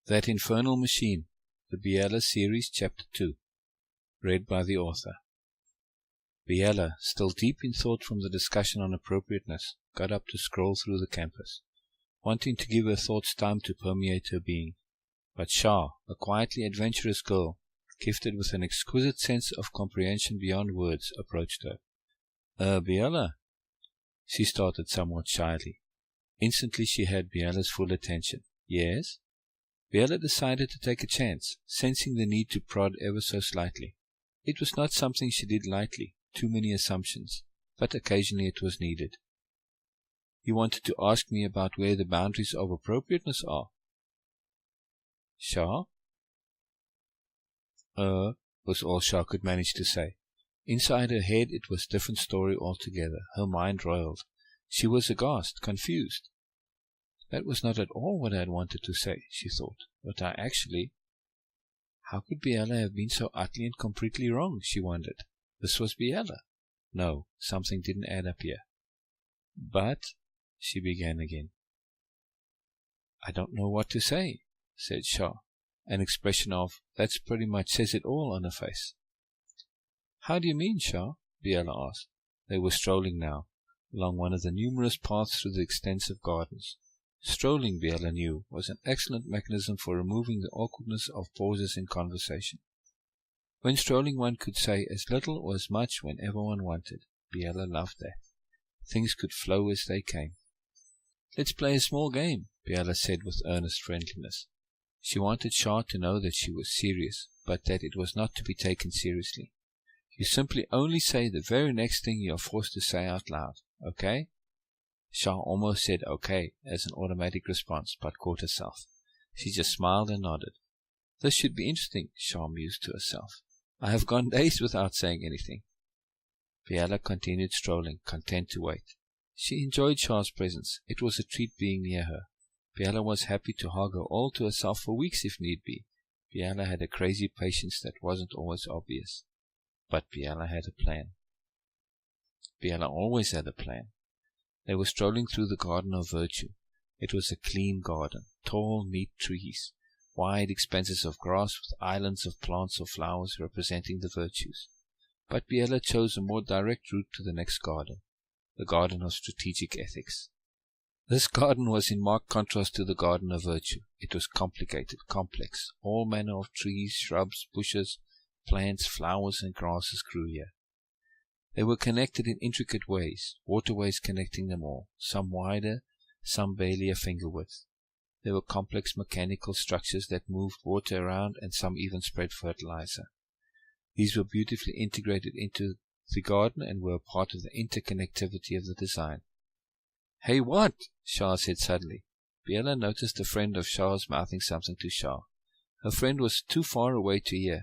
That Infernal Machine, the Biella series, Chapter 2. Read by the author. Biella, still deep in thought from the discussion on appropriateness, got up to scroll through the campus, wanting to give her thoughts time to permeate her being. But Shar, a quietly adventurous girl, gifted with an exquisite sense of comprehension beyond words, approached her. Biella? She started somewhat shyly. Instantly she had Biella's full attention. Yes? Biella decided to take a chance, sensing the need to prod ever so slightly. It was not something she did lightly, too many assumptions, but occasionally it was needed. You wanted to ask me about where the boundaries of appropriateness are? Shar? Was all Shar could manage to say. Inside her head it was a different story altogether. Her mind roiled. She was aghast, confused. That was not at all what I had wanted to say, she thought. But I actually... How could Biella have been so utterly and completely wrong, she wondered. This was Biella. No, something didn't add up here. But... she began again. I don't know what to say, said Shar, an expression of, that's pretty much says it all on her face. How do you mean, Shar? Biella asked. They were strolling now, along one of the numerous paths through the extensive gardens. Strolling, Biella knew, was an excellent mechanism for removing the awkwardness of pauses in conversation. When strolling one could say as little or as much whenever one wanted. Biella loved that. Things could flow as they came. Let's play a small game, Biella said with earnest friendliness. She wanted Shar to know that she was serious, but that it was not to be taken seriously. You simply only say the very next thing you are forced to say out loud, okay? Shar almost said okay as an automatic response, but caught herself. She just smiled and nodded. This should be interesting, Shar mused to herself. I have gone days without saying anything. Biella continued strolling, content to wait. She enjoyed Shar's presence. It was a treat being near her. Biella was happy to hog her all to herself for weeks if need be. Biella had a crazy patience that wasn't always obvious. But Biella had a plan. Biella always had a plan. They were strolling through the Garden of Virtue. It was a clean garden, tall, neat trees, wide expanses of grass with islands of plants or flowers representing the virtues. But Biella chose a more direct route to the next garden, the Garden of Strategic Ethics. This garden was in marked contrast to the Garden of Virtue. It was complicated, complex. All manner of trees, shrubs, bushes, plants, flowers, and grasses grew here. They were connected in intricate ways, waterways connecting them all, some wider, some barely a finger width. There were complex mechanical structures that moved water around, and some even spread fertilizer. These were beautifully integrated into the garden and were a part of the interconnectivity of the design. Hey, what? Shar said suddenly. Biella noticed a friend of Shar's mouthing something to Shar. Her friend was too far away to hear.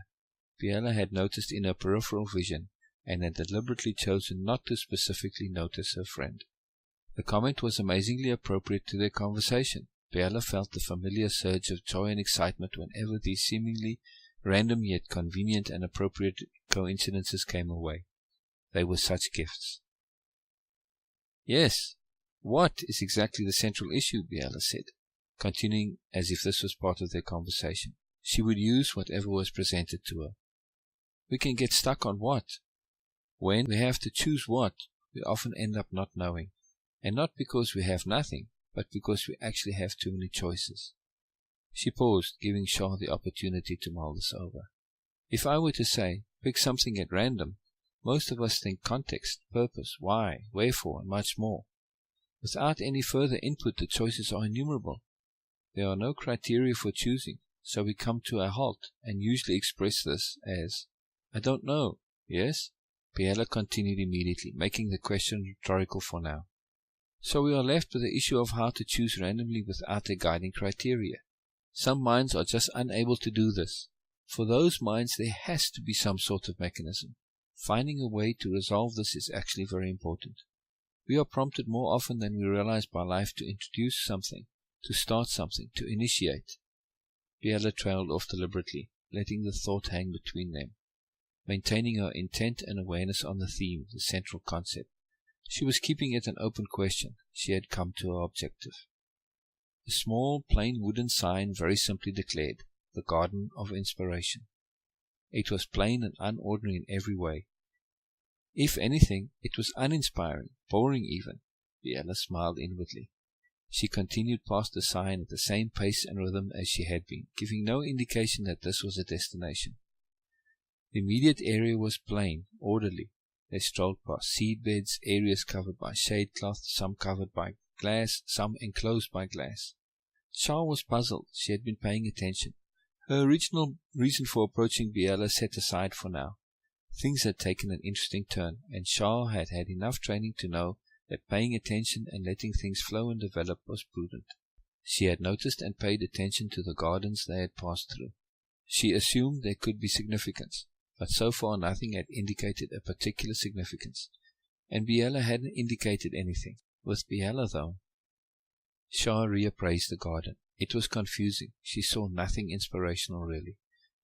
Biella had noticed in her peripheral vision, and had deliberately chosen not to specifically notice her friend. The comment was amazingly appropriate to their conversation. Biella felt the familiar surge of joy and excitement whenever these seemingly random yet convenient and appropriate coincidences came her way. They were such gifts. Yes, what is exactly the central issue, Biella said, continuing as if this was part of their conversation. She would use whatever was presented to her. We can get stuck on what? When we have to choose what, we often end up not knowing, and not because we have nothing, but because we actually have too many choices. She paused, giving Shar the opportunity to mull this over. If I were to say, pick something at random, most of us think context, purpose, why, wherefore, and much more. Without any further input, the choices are innumerable. There are no criteria for choosing, so we come to a halt, and usually express this as, I don't know, yes? Biella continued immediately, making the question rhetorical for now. So we are left with the issue of how to choose randomly without a guiding criteria. Some minds are just unable to do this. For those minds there has to be some sort of mechanism. Finding a way to resolve this is actually very important. We are prompted more often than we realize by life to introduce something, to start something, to initiate. Biella trailed off deliberately, letting the thought hang between them, maintaining her intent and awareness on the theme, the central concept. She was keeping it an open question. She had come to her objective. A small, plain wooden sign very simply declared, "The Garden of Inspiration." It was plain and unordinary in every way. If anything, it was uninspiring, boring even. Biella smiled inwardly. She continued past the sign at the same pace and rhythm as she had been, giving no indication that this was a destination. The immediate area was plain, orderly. They strolled past seed beds, areas covered by shade cloth, some covered by glass, some enclosed by glass. Shar was puzzled. She had been paying attention. Her original reason for approaching Biella set aside for now. Things had taken an interesting turn, and Shar had had enough training to know that paying attention and letting things flow and develop was prudent. She had noticed and paid attention to the gardens they had passed through. She assumed there could be significance, but so far nothing had indicated a particular significance, and Biella hadn't indicated anything. With Biella, though, Shar reappraised the garden. It was confusing. She saw nothing inspirational, really.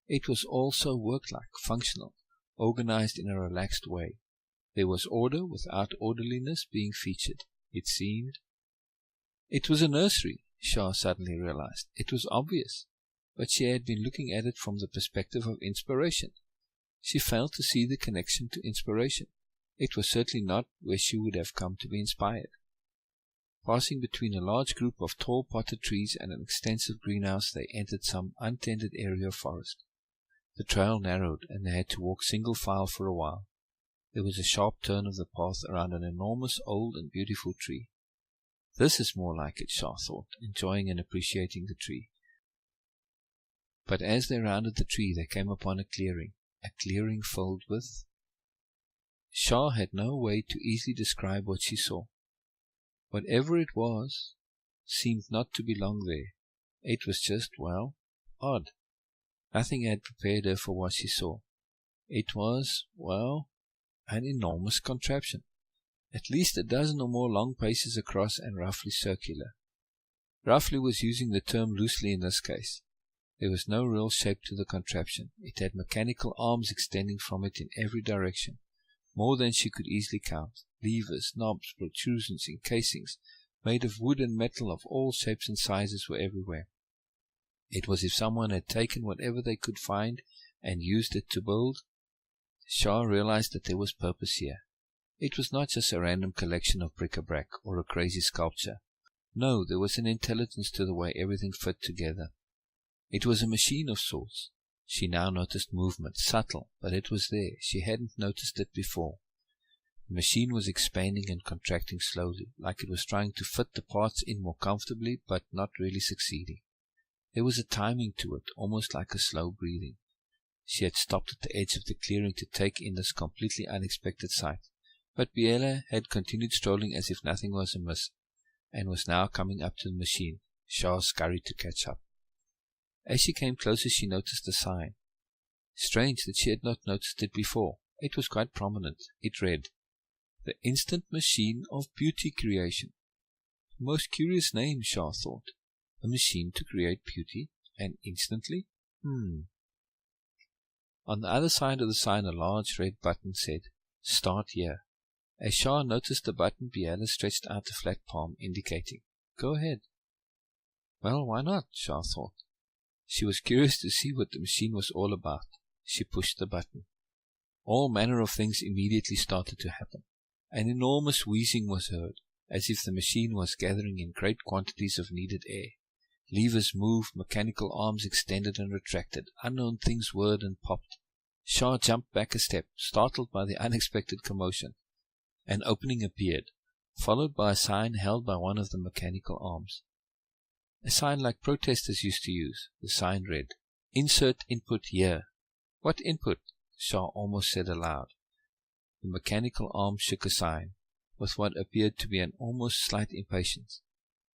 It was all so work-like, functional, organized in a relaxed way. There was order without orderliness being featured, it seemed. It was a nursery, Shar suddenly realized. It was obvious, but she had been looking at it from the perspective of inspiration. She failed to see the connection to inspiration. It was certainly not where she would have come to be inspired. Passing between a large group of tall potted trees and an extensive greenhouse, they entered some untended area of forest. The trail narrowed, and they had to walk single file for a while. There was a sharp turn of the path around an enormous, old and beautiful tree. This is more like it, Shar thought, enjoying and appreciating the tree. But as they rounded the tree, they came upon a clearing filled with... Shar had no way to easily describe what she saw. Whatever it was seemed not to belong there. It was just, well, odd. Nothing had prepared her for what she saw. It was, well, an enormous contraption, at least a dozen or more long paces across and roughly circular. Roughly was using the term loosely in this case. There was no real shape to the contraption. It had mechanical arms extending from it in every direction, more than she could easily count. Levers, knobs, protrusions, encasings, made of wood and metal of all shapes and sizes were everywhere. It was as if someone had taken whatever they could find and used it to build. Shar realized that there was purpose here. It was not just a random collection of bric-a-brac or a crazy sculpture. No, there was an intelligence to the way everything fit together. It was a machine of sorts. She now noticed movement, subtle, but it was there. She hadn't noticed it before. The machine was expanding and contracting slowly, like it was trying to fit the parts in more comfortably, but not really succeeding. There was a timing to it, almost like a slow breathing. She had stopped at the edge of the clearing to take in this completely unexpected sight, but Biella had continued strolling as if nothing was amiss, and was now coming up to the machine. Shar scurried to catch up. As she came closer, she noticed the sign. Strange that she had not noticed it before. It was quite prominent. It read, "The Instant Machine of Beauty Creation." The most curious name, Shar thought. A machine to create beauty, and instantly? On the other side of the sign, a large red button said, "Start here." As Shar noticed the button, Biella stretched out a flat palm, indicating, "Go ahead." Well, why not? Shar thought. She was curious to see what the machine was all about. She pushed the button. All manner of things immediately started to happen. An enormous wheezing was heard, as if the machine was gathering in great quantities of needed air. Levers moved, mechanical arms extended and retracted, unknown things whirred and popped. Shar jumped back a step, startled by the unexpected commotion. An opening appeared, followed by a sign held by one of the mechanical arms. A sign like protesters used to use. The sign read, "Insert input here." "What input?" Shar almost said aloud. The mechanical arm shook a sign, with what appeared to be an almost slight impatience.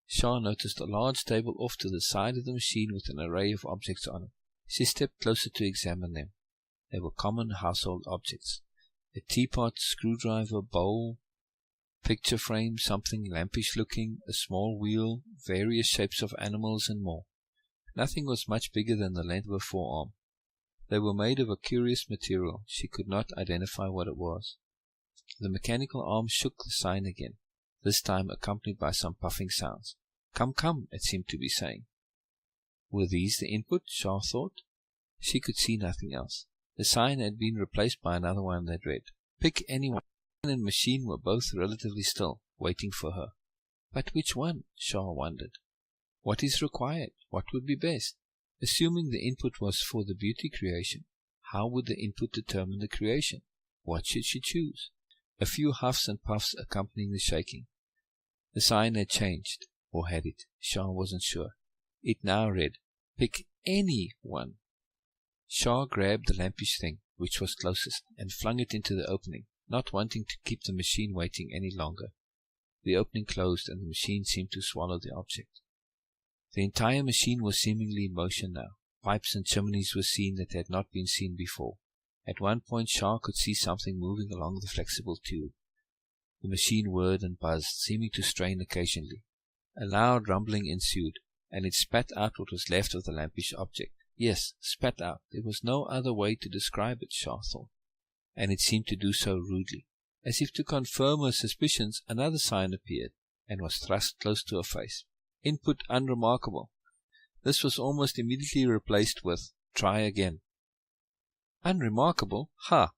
Shar noticed a large table off to the side of the machine with an array of objects on it. She stepped closer to examine them. They were common household objects. A teapot, screwdriver, bowl, picture frame, something lampish-looking, a small wheel, various shapes of animals, and more. Nothing was much bigger than the length of a forearm. They were made of a curious material. She could not identify what it was. The mechanical arm shook the sign again, this time accompanied by some puffing sounds. Come, come, it seemed to be saying. Were these the input, Shar thought? She could see nothing else. The sign had been replaced by another one that read, "Pick anyone." Man and machine were both relatively still, waiting for her. But which one? Shar wondered. What is required? What would be best? Assuming the input was for the beauty creation, how would the input determine the creation? What should she choose? A few huffs and puffs accompanying the shaking. The sign had changed, or had it? Shar wasn't sure. It now read, "Pick any one." Shar grabbed the lampish thing, which was closest, and flung it into the opening, not wanting to keep the machine waiting any longer. The opening closed, and the machine seemed to swallow the object. The entire machine was seemingly in motion now. Pipes and chimneys were seen that had not been seen before. At one point Shar could see something moving along the flexible tube. The machine whirred and buzzed, seeming to strain occasionally. A loud rumbling ensued, and it spat out what was left of the lampish object. Yes, spat out. There was no other way to describe it, Shar thought. And it seemed to do so rudely. As if to confirm her suspicions, another sign appeared, and was thrust close to her face. Input unremarkable. This was almost immediately replaced with, "Try again." Unremarkable? Ha!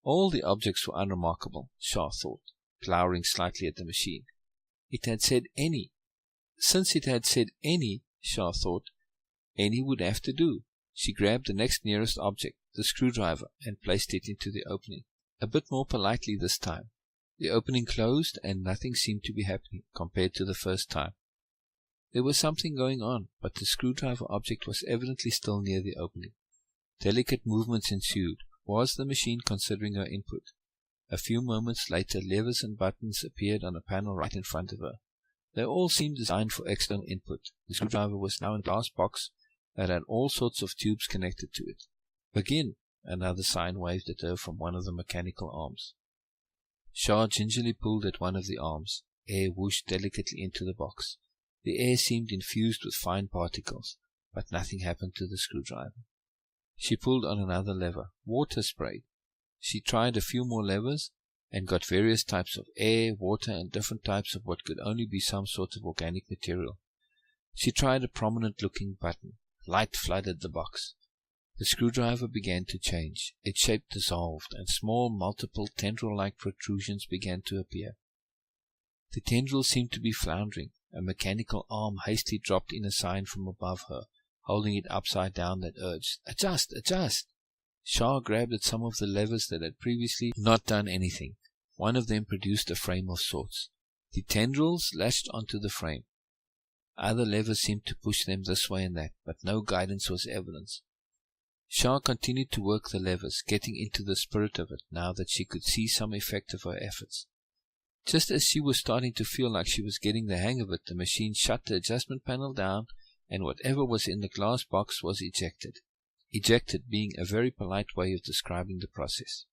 All the objects were unremarkable, Shar thought, glowering slightly at the machine. It had said any. Since it had said any, Shar thought, any would have to do. She grabbed the next nearest object, the screwdriver, and placed it into the opening. A bit more politely this time. The opening closed, and nothing seemed to be happening compared to the first time. There was something going on, but the screwdriver object was evidently still near the opening. Delicate movements ensued. Was the machine considering her input? A few moments later, levers and buttons appeared on a panel right in front of her. They all seemed designed for external input. The screwdriver was now in a glass box that had all sorts of tubes connected to it. "Begin," another sign waved at her from one of the mechanical arms. Shar gingerly pulled at one of the arms. Air whooshed delicately into the box. The air seemed infused with fine particles, but nothing happened to the screwdriver. She pulled on another lever. Water sprayed. She tried a few more levers, and got various types of air, water, and different types of what could only be some sort of organic material. She tried a prominent-looking button. Light flooded the box. The screwdriver began to change. Its shape dissolved, and small, multiple, tendril-like protrusions began to appear. The tendrils seemed to be floundering. A mechanical arm hastily dropped in a sign from above her, holding it upside down that urged, "Adjust! Adjust!" Shar grabbed at some of the levers that had previously not done anything. One of them produced a frame of sorts. The tendrils lashed onto the frame. Other levers seemed to push them this way and that, but no guidance was evident. Shar continued to work the levers, getting into the spirit of it now that she could see some effect of her efforts. Just as she was starting to feel like she was getting the hang of it, the machine shut the adjustment panel down, and whatever was in the glass box was ejected. Ejected being a very polite way of describing the process.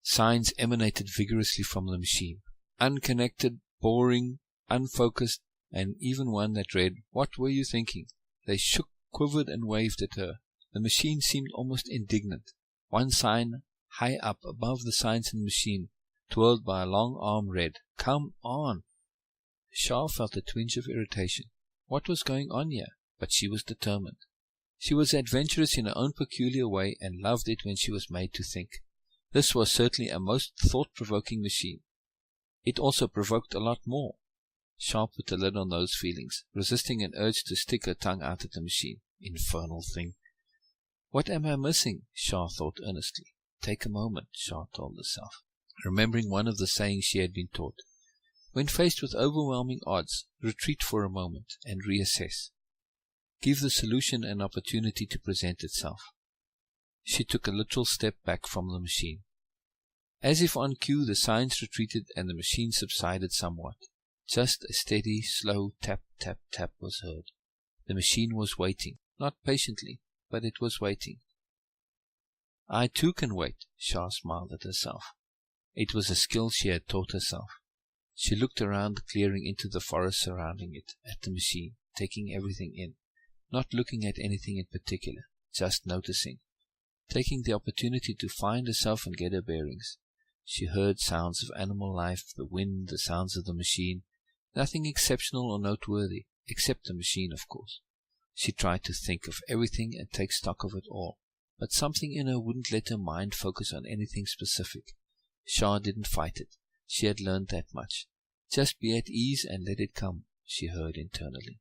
Signs emanated vigorously from the machine. Unconnected, boring, unfocused, and even one that read, "What were you thinking?" They shook, quivered, and waved at her. The machine seemed almost indignant. One sign, high up above the signs in the machine, twirled by a long arm, read, "Come on." Shar felt a twinge of irritation. What was going on here? But she was determined. She was adventurous in her own peculiar way, and loved it when she was made to think. This was certainly a most thought-provoking machine. It also provoked a lot more. Shar put a lid on those feelings, resisting an urge to stick her tongue out at the machine. Infernal thing. What am I missing? Shar thought earnestly. Take a moment, Shar told herself, remembering one of the sayings she had been taught. When faced with overwhelming odds, retreat for a moment and reassess. Give the solution an opportunity to present itself. She took a literal step back from the machine. As if on cue, the signs retreated and the machine subsided somewhat. Just a steady, slow tap, tap, tap was heard. The machine was waiting, not patiently, but it was waiting. I too can wait, Shar smiled at herself. It was a skill she had taught herself. She looked around the clearing into the forest surrounding it, at the machine, taking everything in, not looking at anything in particular, just noticing, taking the opportunity to find herself and get her bearings. She heard sounds of animal life, the wind, the sounds of the machine, Nothing exceptional or noteworthy, except the machine, of course. She tried to think of everything and take stock of it all, but something in her wouldn't let her mind focus on anything specific. Shar didn't fight it. She had learned that much. Just be at ease and let it come, she heard internally.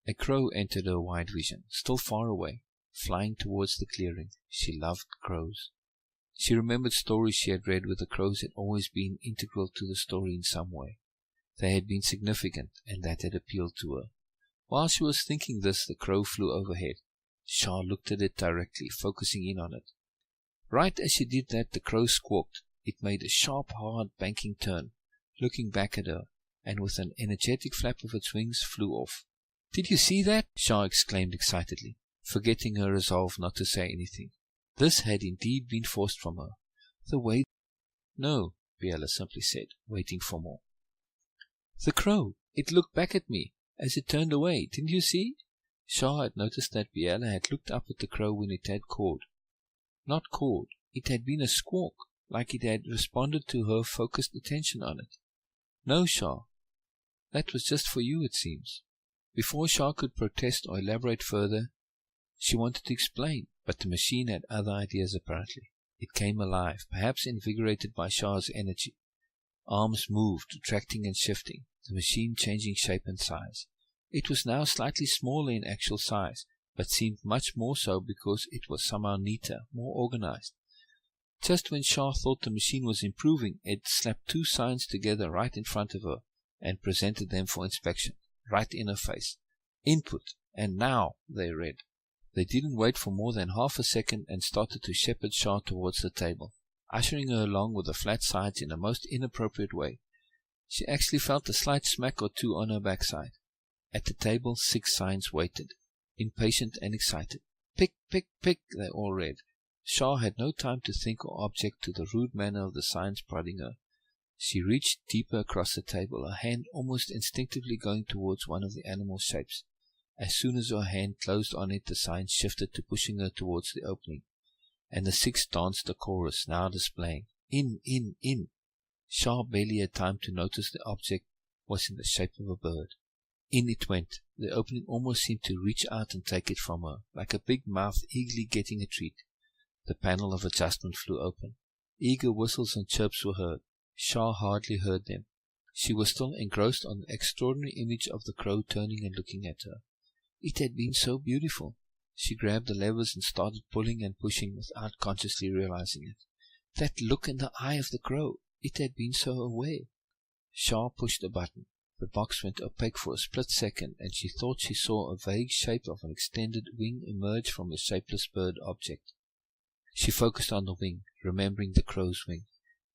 A crow entered her wide vision, still far away, flying towards the clearing. She loved crows. She remembered stories she had read where the crows had always been integral to the story in some way. They had been significant, and that had appealed to her. While she was thinking this, the crow flew overhead. Shar looked at it directly, focusing in on it. Right as she did that, the crow squawked. It made a sharp, hard, banking turn, looking back at her, and with an energetic flap of its wings flew off. "Did you see that?" Shar exclaimed excitedly, forgetting her resolve not to say anything. This had indeed been forced from her. The way... "No," Biella simply said, waiting for more. "The crow, it looked back at me as it turned away. Didn't you see?" Shar had noticed that Biella had looked up at the crow when it had cawed. Not cawed, it had been a squawk, like it had responded to her focused attention on it. "No, Shar, that was just for you, it seems." Before Shar could protest or elaborate further, she wanted to explain, but the machine had other ideas apparently. It came alive, perhaps invigorated by Shar's energy. Arms moved, retracting and shifting, the machine changing shape and size. It was now slightly smaller in actual size, but seemed much more so because it was somehow neater, more organized. Just when Shar thought the machine was improving, it slapped two signs together right in front of her and presented them for inspection, right in her face. "Input," and "Now," they read. They didn't wait for more than half a second and started to shepherd Shar towards the table, ushering her along with the flat sides in a most inappropriate way. She actually felt a slight smack or two on her backside. At the table, 6 signs waited, impatient and excited. "Pick, pick, pick," they all read. Shar had no time to think or object to the rude manner of the signs prodding her. She reached deeper across the table, her hand almost instinctively going towards one of the animal shapes. As soon as her hand closed on it, the signs shifted to pushing her towards the opening, and the 6 danced a chorus, now displaying, "In, in, in." Shar barely had time to notice the object was in the shape of a bird. In it went. The opening almost seemed to reach out and take it from her, like a big mouth eagerly getting a treat. The panel of adjustment flew open. Eager whistles and chirps were heard. Shar hardly heard them. She was still engrossed on the extraordinary image of the crow turning and looking at her. It had been so beautiful. She grabbed the levers and started pulling and pushing without consciously realizing it. That look in the eye of the crow. It had been so aware. Shar pushed a button. The box went opaque for a split second, and she thought she saw a vague shape of an extended wing emerge from the shapeless bird object. She focused on the wing, remembering the crow's wing.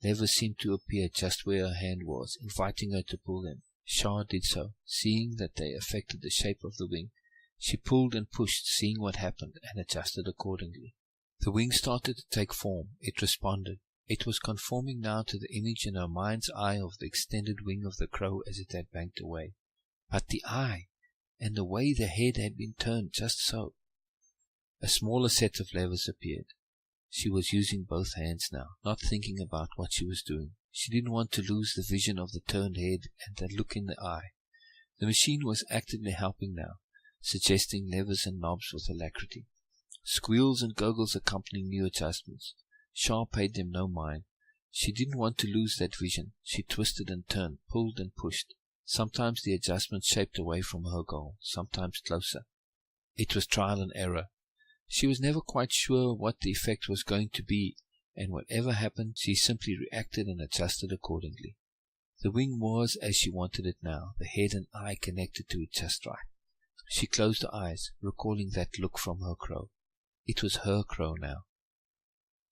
Levers seemed to appear just where her hand was, inviting her to pull them. Shar did so, seeing that they affected the shape of the wing. She pulled and pushed, seeing what happened, and adjusted accordingly. The wing started to take form. It responded. It was conforming now to the image in her mind's eye of the extended wing of the crow as it had banked away. But the eye, and the way the head had been turned just so. A smaller set of levers appeared. She was using both hands now, not thinking about what she was doing. She didn't want to lose the vision of the turned head and the look in the eye. The machine was actively helping now, suggesting levers and knobs with alacrity. Squeals and gurgles accompanying new adjustments. Shar paid them no mind. She didn't want to lose that vision. She twisted and turned, pulled and pushed. Sometimes the adjustment shaped away from her goal, sometimes closer. It was trial and error. She was never quite sure what the effect was going to be, and whatever happened, she simply reacted and adjusted accordingly. The wing was as she wanted it now, the head and eye connected to it just right. She closed her eyes, recalling that look from her crow. It was her crow now.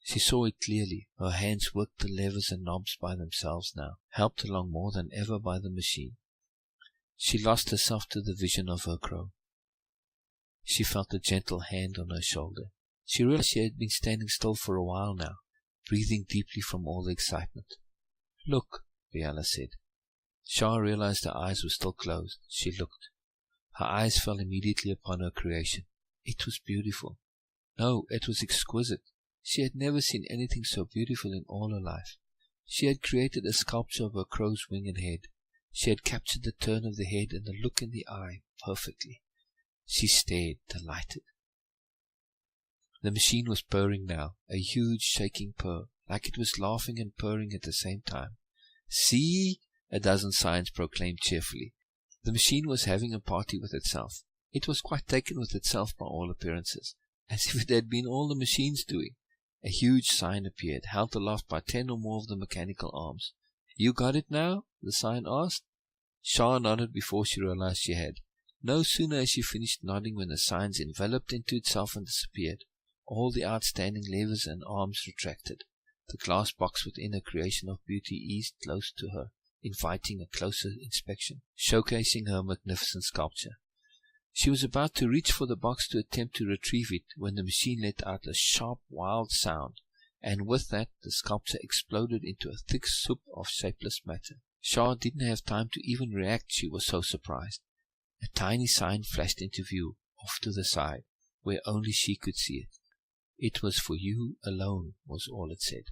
She saw it clearly. Her hands worked the levers and knobs by themselves now, helped along more than ever by the machine. She lost herself to the vision of her crow. She felt a gentle hand on her shoulder. She realized she had been standing still for a while now, breathing deeply from all the excitement. "Look," Biella said. Shar realized her eyes were still closed. She looked. Her eyes fell immediately upon her creation. It was beautiful. No, it was exquisite. She had never seen anything so beautiful in all her life. She had created a sculpture of her crow's wing and head. She had captured the turn of the head and the look in the eye perfectly. She stared, delighted. The machine was purring now, a huge shaking purr, like it was laughing and purring at the same time. "See?" a dozen signs proclaimed cheerfully. The machine was having a party with itself. It was quite taken with itself by all appearances, as if it had been all the machine's doing. A huge sign appeared, held aloft by 10 or more of the mechanical arms. "You got it now?" the sign asked. Shar nodded before she realized she had. No sooner had she finished nodding when the signs enveloped into itself and disappeared. All the outstanding levers and arms retracted. The glass box within a creation of beauty eased close to her, inviting a closer inspection, showcasing her magnificent sculpture. She was about to reach for the box to attempt to retrieve it when the machine let out a sharp, wild sound, and with that the sculpture exploded into a thick soup of shapeless matter. Shar didn't have time to even react, she was so surprised. A tiny sign flashed into view, off to the side, where only she could see it. "It was for you alone," was all it said.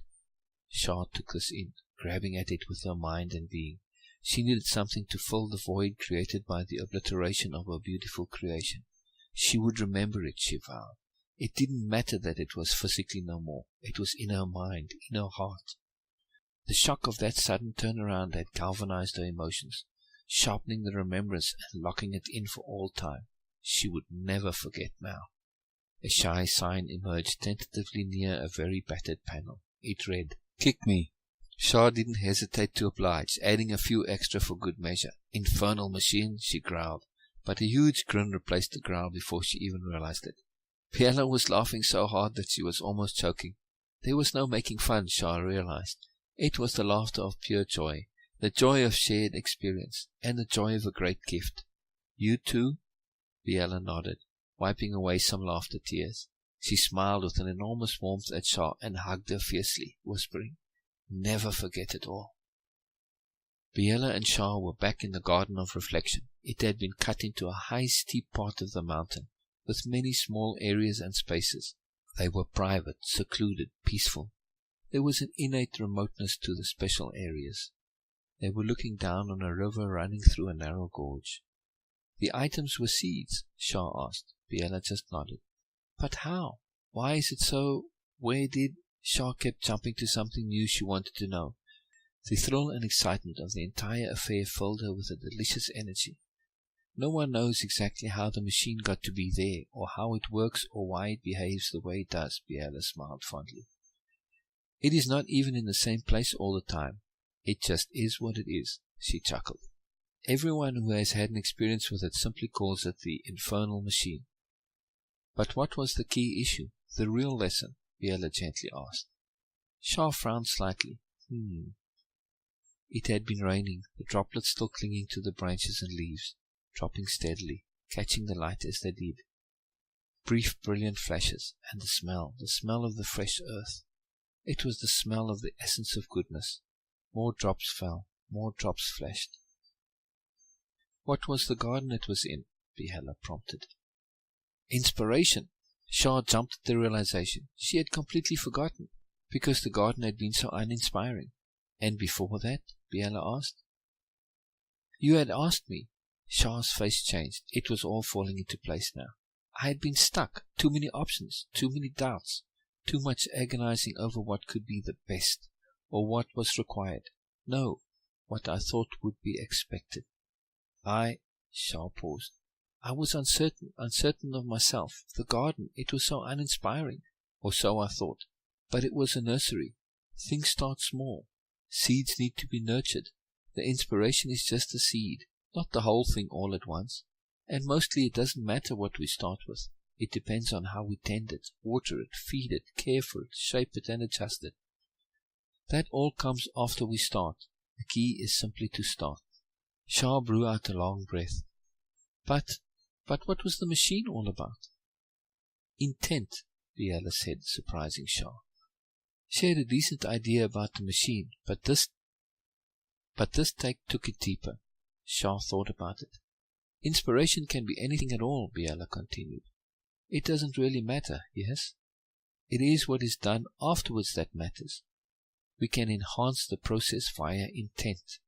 Shar took this in, grabbing at it with her mind and being. She needed something to fill the void created by the obliteration of her beautiful creation. She would remember it, she vowed. It didn't matter that it was physically no more. It was in her mind, in her heart. The shock of that sudden turnaround had galvanized her emotions, sharpening the remembrance and locking it in for all time. She would never forget now. A shy sign emerged tentatively near a very battered panel. It read, "Kick me." Shar didn't hesitate to oblige, adding a few extra for good measure. "Infernal machine," she growled, but a huge grin replaced the growl before she even realized it. Biella was laughing so hard that she was almost choking. There was no making fun, Shar realized. It was the laughter of pure joy, the joy of shared experience, and the joy of a great gift. "You too?" Biella nodded, wiping away some laughter tears. She smiled with an enormous warmth at Shar and hugged her fiercely, whispering, "Never forget it all." Biella and Shar were back in the Garden of Reflection. It had been cut into a high, steep part of the mountain, with many small areas and spaces. They were private, secluded, peaceful. There was an innate remoteness to the special areas. They were looking down on a river running through a narrow gorge. "The items were seeds?" Shar asked. Biella just nodded. "But how? Why is it so? Where did—" Shar kept jumping to something new she wanted to know. The thrill and excitement of the entire affair filled her with a delicious energy. "No one knows exactly how the machine got to be there, or how it works, or why it behaves the way it does," Biella smiled fondly. "It is not even in the same place all the time. It just is what it is," she chuckled. "Everyone who has had an experience with it simply calls it the infernal machine." "But what was the key issue, the real lesson?" Biella gently asked. Shar frowned slightly. It had been raining, the droplets still clinging to the branches and leaves, dropping steadily, catching the light as they did. Brief, brilliant flashes, and the smell of the fresh earth. It was the smell of the essence of goodness. More drops fell, more drops flashed. "What was the garden it was in?" Biella prompted. Inspiration! Shar jumped at the realization. She had completely forgotten, because the garden had been so uninspiring. "And before that?" Biella asked. "You had asked me." Shar's face changed. It was all falling into place now. "I had been stuck. Too many options, too many doubts, too much agonizing over what could be the best, or what was required. No, what I thought would be expected. Shar paused. "I was uncertain of myself. The garden, it was so uninspiring, or so I thought. But it was a nursery. Things start small. Seeds need to be nurtured. The inspiration is just a seed, not the whole thing all at once. And mostly it doesn't matter what we start with. It depends on how we tend it, water it, feed it, care for it, shape it, and adjust it. That all comes after we start. The key is simply to start." Shar blew out a long breath. But what was the machine all about?" "Intent," Biella said, surprising Shar. She had a decent idea about the machine, but this take took it deeper. Shar thought about it. "Inspiration can be anything at all," Biella continued. "It doesn't really matter, yes? It is what is done afterwards that matters. We can enhance the process via intent."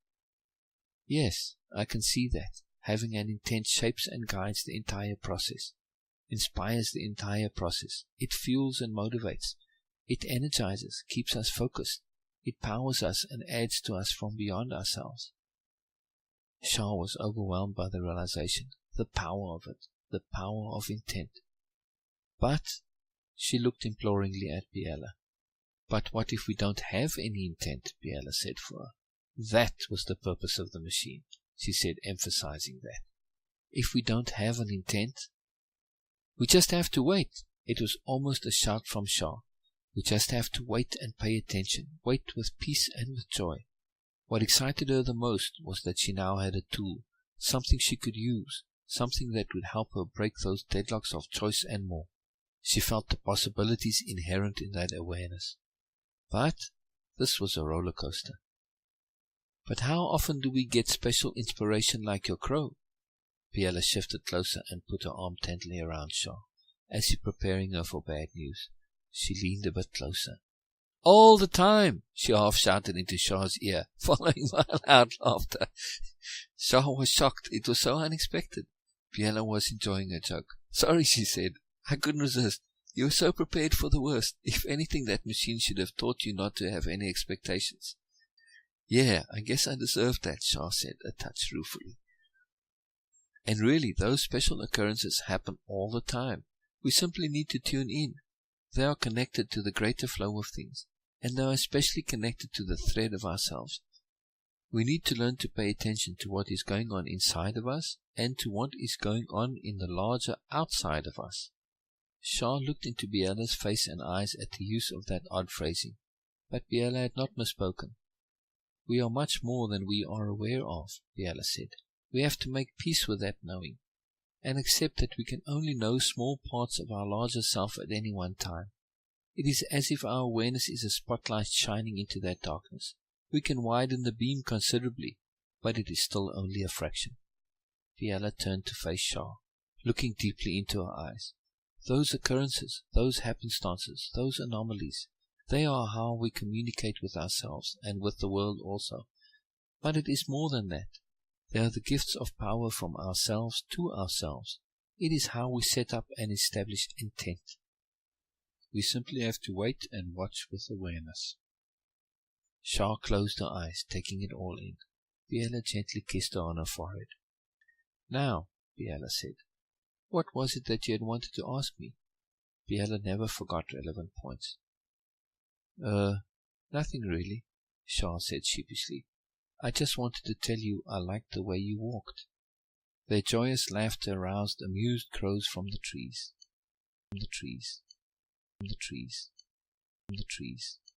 Yes, I can see that. Having an intent shapes and guides the entire process, inspires the entire process. It fuels and motivates. It energizes, keeps us focused. It powers us and adds to us from beyond ourselves. Shar was overwhelmed by the realization, the power of it, the power of intent. But, she looked imploringly at Biella. But what if we don't have any intent? Biella said for her. That was the purpose of the machine, she said, emphasizing that. If we don't have an intent, we just have to wait. It was almost a shout from Shar. We just have to wait and pay attention, wait with peace and with joy. What excited her the most was that she now had a tool, something she could use, something that would help her break those deadlocks of choice and more. She felt the possibilities inherent in that awareness. But this was a roller coaster. But how often do we get special inspiration like your crow? Biella shifted closer and put her arm tenderly around Shar, as if preparing her for bad news. She leaned a bit closer. All the time, she half shouted into Shar's ear, following by loud laughter. Shar was shocked. It was so unexpected. Biella was enjoying her joke. Sorry, she said. I couldn't resist. You were so prepared for the worst. If anything, that machine should have taught you not to have any expectations. Yeah, I guess I deserved that, Shar said, a touch ruefully. And really, those special occurrences happen all the time. We simply need to tune in. They are connected to the greater flow of things, and they are especially connected to the thread of ourselves. We need to learn to pay attention to what is going on inside of us and to what is going on in the larger outside of us. Shar looked into Biella's face and eyes at the use of that odd phrasing, but Biella had not misspoken. We are much more than we are aware of, Biella said. We have to make peace with that knowing, and accept that we can only know small parts of our larger self at any one time. It is as if our awareness is a spotlight shining into that darkness. We can widen the beam considerably, but it is still only a fraction. Biella turned to face Shar, looking deeply into her eyes. Those occurrences, those happenstances, those anomalies, they are how we communicate with ourselves and with the world also. But it is more than that. They are the gifts of power from ourselves to ourselves. It is how we set up and establish intent. We simply have to wait and watch with awareness. Shar closed her eyes, taking it all in. Biella gently kissed her on her forehead. Now, Biella said, what was it that you had wanted to ask me? Biella never forgot relevant points. Nothing really, Shar said sheepishly. I just wanted to tell you I liked the way you walked. Their joyous laughter roused amused crows from the trees. From the trees. From the trees. From the trees.